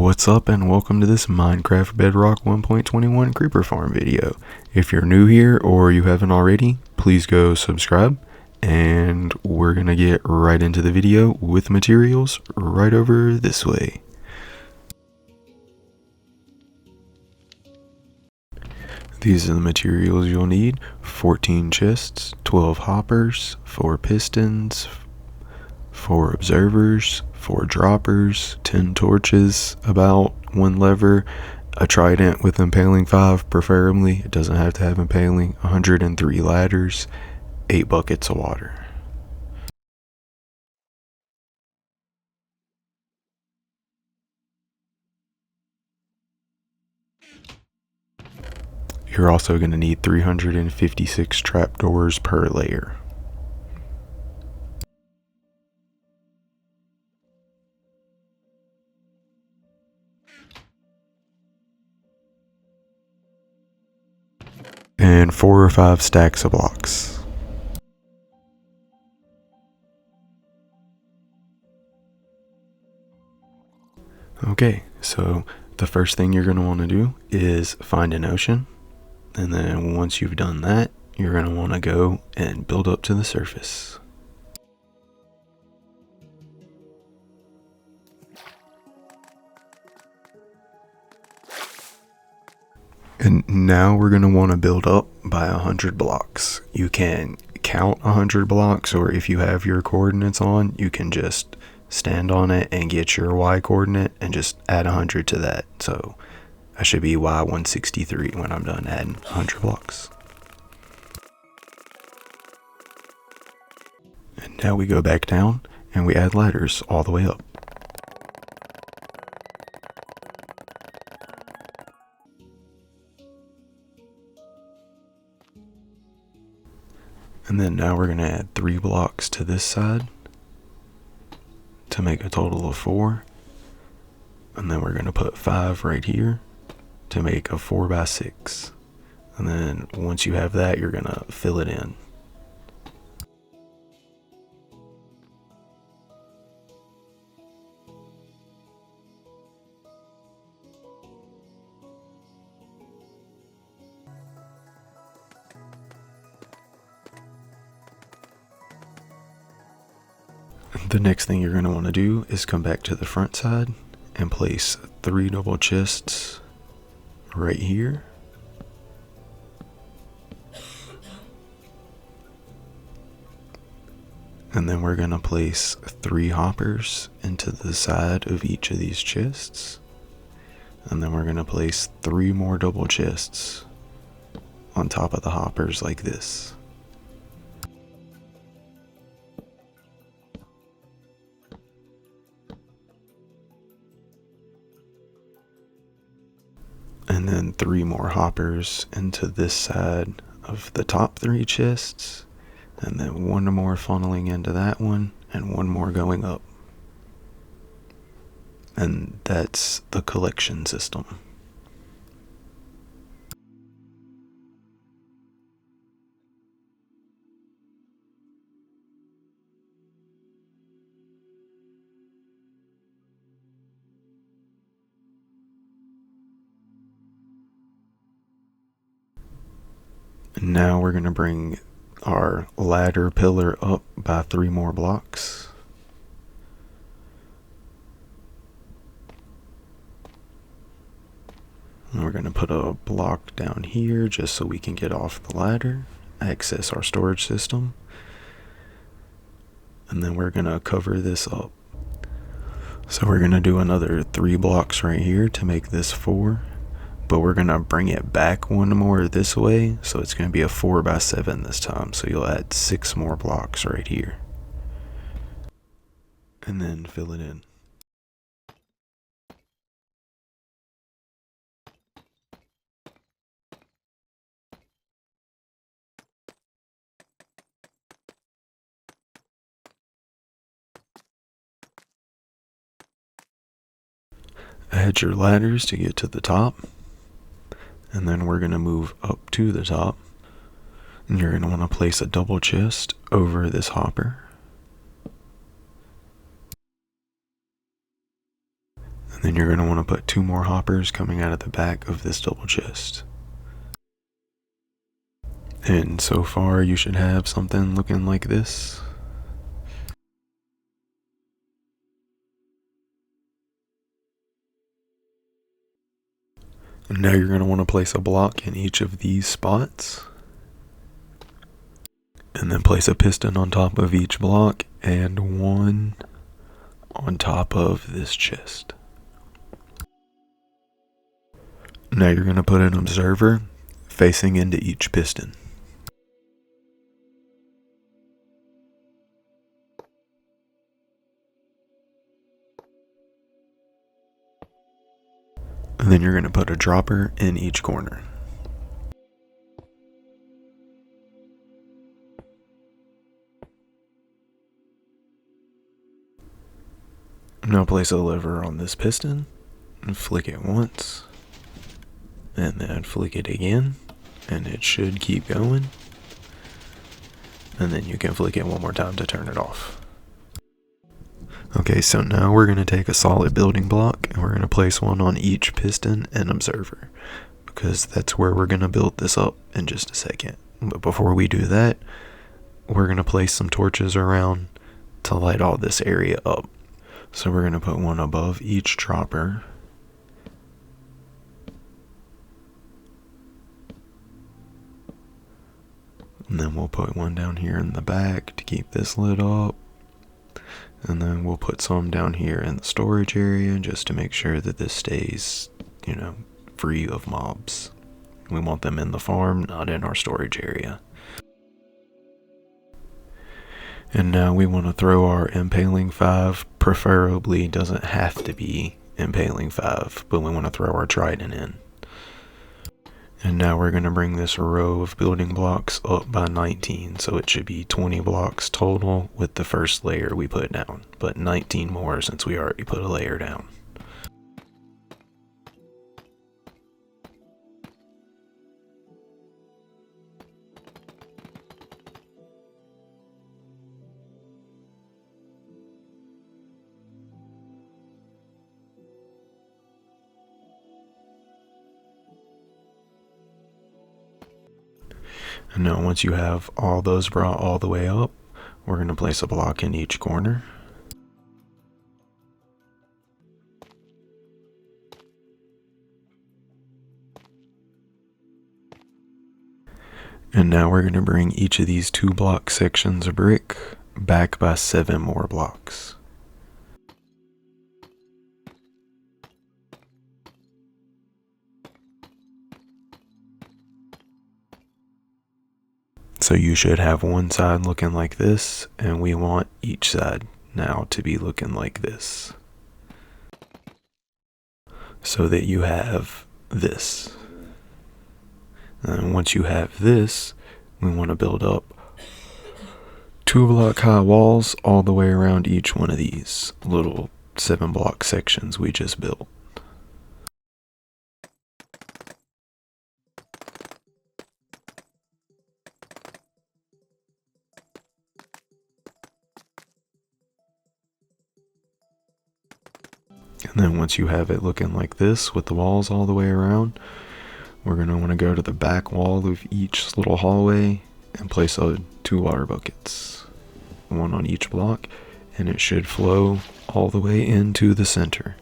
What's up and welcome to this Minecraft Bedrock 1.21 creeper farm video. If you're new here or you haven't already, please go subscribe and we're gonna get right into the video with materials right over this way. These are the materials you'll need: 14 chests, 12 hoppers, 4 pistons, 4 observers, 4 droppers, 10 torches, about 1 lever, a trident with impaling 5 preferably, it doesn't have to have impaling, 103 ladders, 8 buckets of water. You're also going to need 356 trapdoors per layer. And 4 or 5 stacks of blocks. Okay, so the first thing you're going to want to do is find an ocean, and then once you've done that, you're going to want to go and build up to the surface. And now we're going to want to build up by 100 blocks. You can count 100 blocks, or if you have your coordinates on, you can just stand on it and get your Y coordinate and just add 100 to that. So I should be Y163 when I'm done adding 100 blocks. And now we go back down and we add ladders all the way up. And then now we're going to add 3 blocks to this side to make a total of 4. And then we're going to put 5 right here to make a 4x6. And then once you have that, you're going to fill it in. The next thing you're going to want to do is come back to the front side and place 3 double chests right here. And then we're going to place 3 hoppers into the side of each of these chests. And then we're going to place 3 more double chests on top of the hoppers like this. And then 3 more hoppers into this side of the top 3 chests, and then 1 more funneling into that one, and 1 more going up. And that's the collection system. Now we're going to bring our ladder pillar up by 3 more blocks. And we're going to put a block down here just so we can get off the ladder, access our storage system. And then we're going to cover this up. So we're going to do another 3 blocks right here to make this 4. But we're going to bring it back 1 more this way, so it's going to be a 4x7 this time. So you'll add 6 more blocks right here. And then fill it in. Add your ladders to get to the top. And then we're going to move up to the top. And you're going to want to place a double chest over this hopper. And then you're going to want to put 2 more hoppers coming out of the back of this double chest. And so far you should have something looking like this. And now you're going to want to place a block in each of these spots. And then place a piston on top of each block and one on top of this chest. Now you're going to put an observer facing into each piston. And then you're going to put a dropper in each corner. Now place a lever on this piston and flick it once, and then flick it again, and it should keep going. And then you can flick it one more time to turn it off. Okay, so now we're going to take a solid building block and we're going to place one on each piston and observer, because that's where we're going to build this up in just a second. But before we do that, we're going to place some torches around to light all this area up. So we're going to put one above each dropper. And then we'll put one down here in the back to keep this lit up. And then we'll put some down here in the storage area just to make sure that this stays, free of mobs. We want them in the farm, not in our storage area. And now we want to throw our impaling 5, preferably doesn't have to be impaling 5, but we want to throw our trident in. And now we're going to bring this row of building blocks up by 19, so it should be 20 blocks total with the first layer we put down, but 19 more since we already put a layer down. And now once you have all those brought all the way up, we're going to place a block in each corner. And now we're going to bring each of these 2 block sections of brick back by 7 more blocks. So you should have one side looking like this, and we want each side now to be looking like this, so that you have this. And once you have this, we want to build up 2 block high walls all the way around each one of these little 7 block sections we just built. And then once you have it looking like this with the walls all the way around, we're going to want to go to the back wall of each little hallway and place 2 water buckets, one on each block, and it should flow all the way into the center.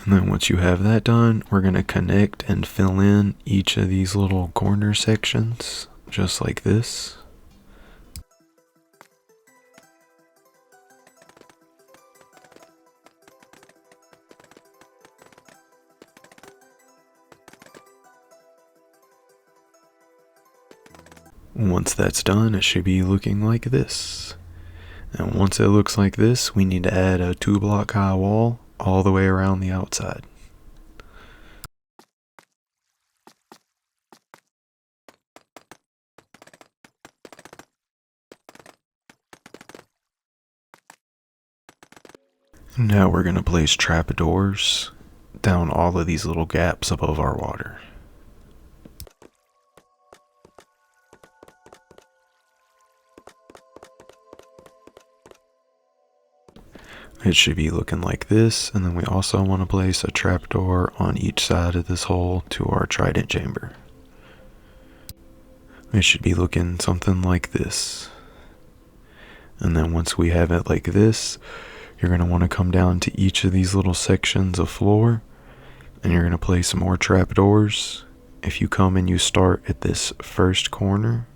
And then once you have that done, we're going to connect and fill in each of these little corner sections, just like this. Once that's done, it should be looking like this. And once it looks like this, we need to add a 2 block high wall all the way around the outside. Now we're going to place trapdoors down all of these little gaps above our water. It should be looking like this, and then we also want to place a trapdoor on each side of this hole to our trident chamber. It should be looking something like this. And then once we have it like this, you're going to want to come down to each of these little sections of floor, and you're going to place some more trapdoors. If you come and you start at this first corner,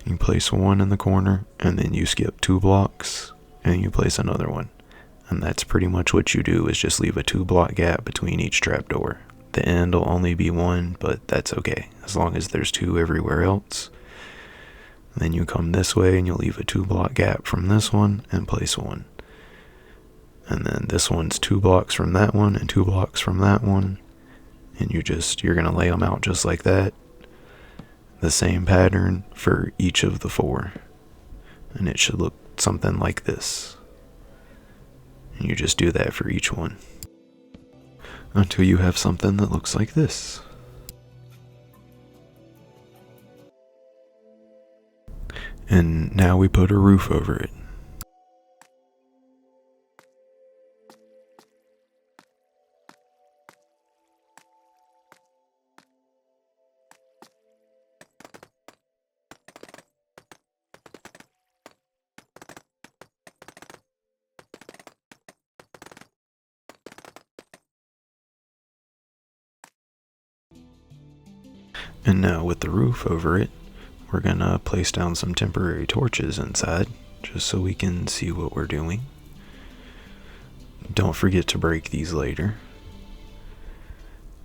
you place one in the corner, and then you skip 2 blocks, and you place another one. And that's pretty much what you do, is just leave a 2-block gap between each trapdoor. The end will only be 1, but that's okay, as long as there's 2 everywhere else. Then you come this way and you'll leave a 2-block gap from this one and place 1. And then this one's 2 blocks from that one and 2 blocks from that one. And you're going to lay them out just like that. The same pattern for each of the 4. And it should look something like this. And you just do that for each one until you have something that looks like this. And now we put a roof over it. And now with the roof over it, we're gonna place down some temporary torches inside, just so we can see what we're doing. Don't forget to break these later.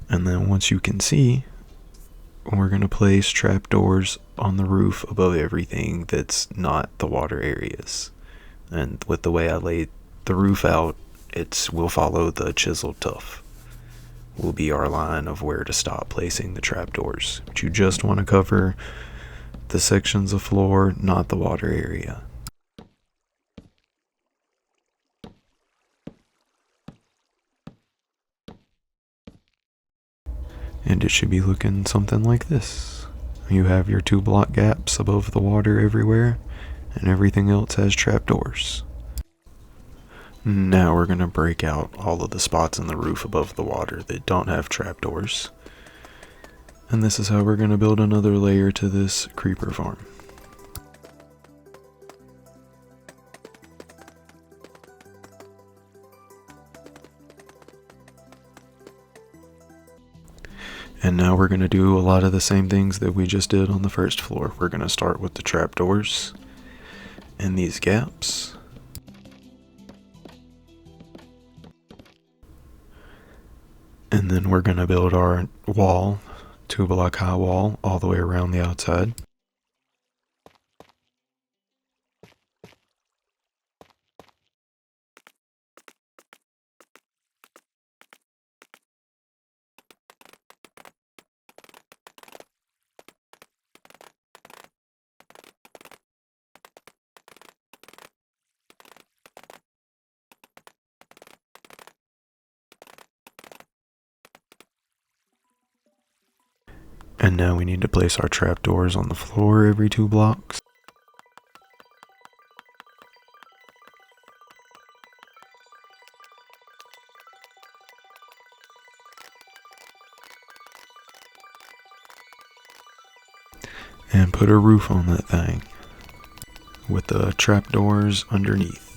And then once you can see, we're gonna place trapdoors on the roof above everything that's not the water areas. And with the way I laid the roof out, we'll follow the chiseled tuff. Will be our line of where to stop placing the trapdoors. But you just want to cover the sections of floor, not the water area. And it should be looking something like this. You have your 2-block gaps above the water everywhere, and everything else has trapdoors. Now we're going to break out all of the spots in the roof above the water that don't have trapdoors. And this is how we're going to build another layer to this creeper farm. And now we're going to do a lot of the same things that we just did on the first floor. We're going to start with the trapdoors and these gaps. And then we're going to build our wall, 2-block high wall, all the way around the outside. And now we need to place our trapdoors on the floor every 2 blocks. And put a roof on that thing with the trapdoors underneath.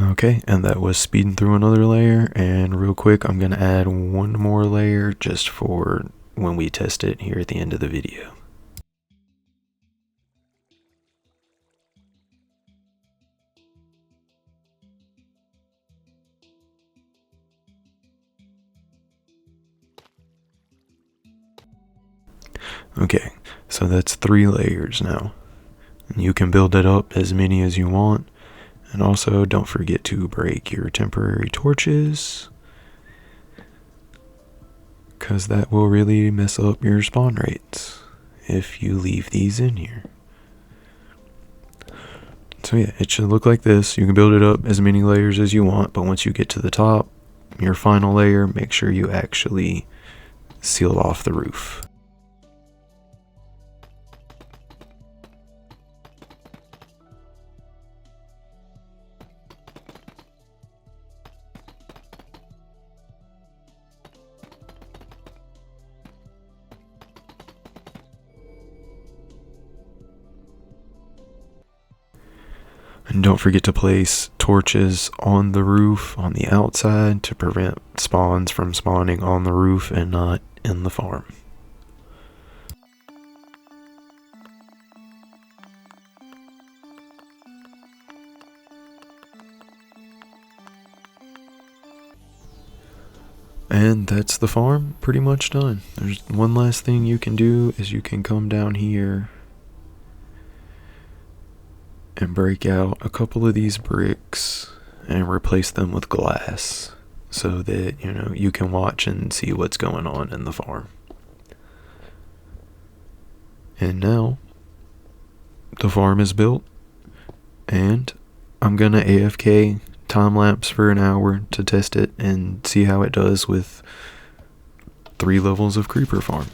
Okay, and that was speeding through another layer, and real quick I'm going to add one more layer just for when we test it here at the end of the video. Okay, so that's 3 layers now. You can build it up as many as you want, and also don't forget to break your temporary torches, because that will really mess up your spawn rates if you leave these in here. So yeah, it should look like this. You can build it up as many layers as you want, but once you get to the top, your final layer, make sure you actually seal off the roof. And don't forget to place torches on the roof on the outside to prevent spawns from spawning on the roof and not in the farm. And that's the farm pretty much done. There's one last thing you can do is you can come down here and break out a couple of these bricks and replace them with glass so that you can watch and see what's going on in the farm. And now the farm is built, and I'm gonna AFK time lapse for an hour to test it and see how it does with 3 levels of creeper farm.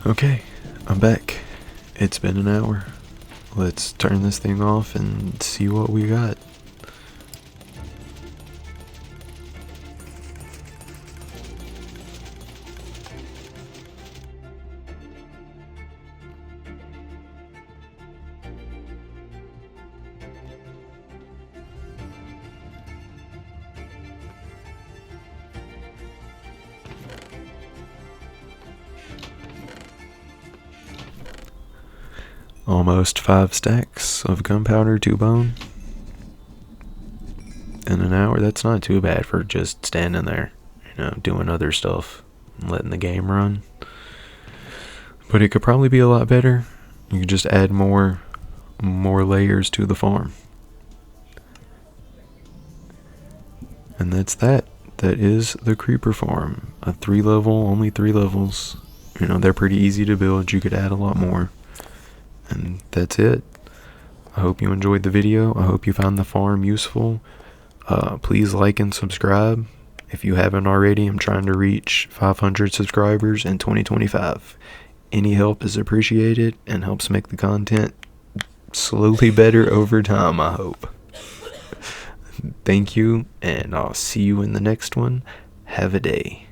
Okay, I'm back. It's been an hour. Let's turn this thing off and see what we got. Almost 5 stacks of gunpowder to bone. In an hour, that's not too bad for just standing there, doing other stuff and letting the game run. But it could probably be a lot better. You could just add more layers to the farm. And that's that. That is the creeper farm. A 3-level, only 3 levels. They're pretty easy to build. You could add a lot more. And that's it. I hope you enjoyed the video. I hope you found the farm useful. Please like and subscribe if you haven't already. I'm trying to reach 500 subscribers in 2025. Any help is appreciated and helps make the content slowly better over time, I hope. Thank you, and I'll see you in the next one. Have a day.